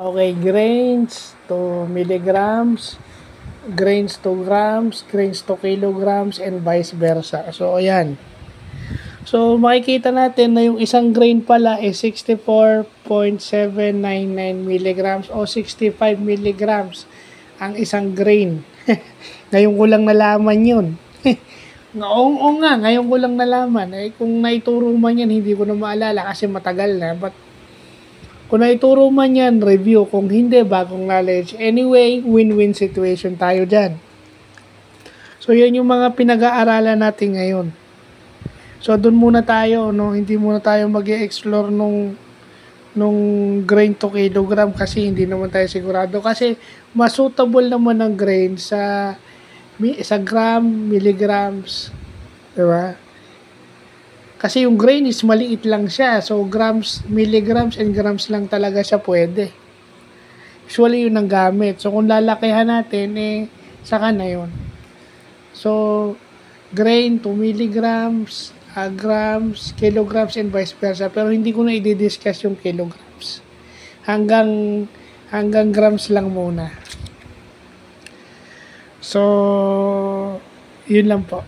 Okay, grains to milligrams, grains to grams, grains to kilograms, and vice versa. So, ayan. So, makikita natin na yung isang grain pala is 64.799 milligrams o 65 milligrams ang isang grain. Ngayon ko lang nalaman yun. Oo nga, ngayon ko lang nalaman. Eh, kung naituro man yan, hindi ko na maalala kasi matagal na. But, kung naituro man yan, review. Kung hindi, bagong knowledge. Anyway, win-win situation tayo dyan. So, yan yung mga pinag-aaralan natin ngayon. So, dun muna tayo, no? Hindi muna tayo mag-explore nung grain to kilogram kasi hindi naman tayo sigurado. Kasi, mas suitable naman ng grain sa gram, milligrams. Diba? Kasi yung grain is maliit lang siya. So, grams, milligrams, and grams lang talaga siya pwede. Usually, yun ang gamit. So, kung lalakihan natin, saka na yun. So, grain to milligrams, grams, kilograms, and vice versa. Pero hindi ko na i-discuss yung kilograms. Hanggang grams lang muna. So, yun lang po.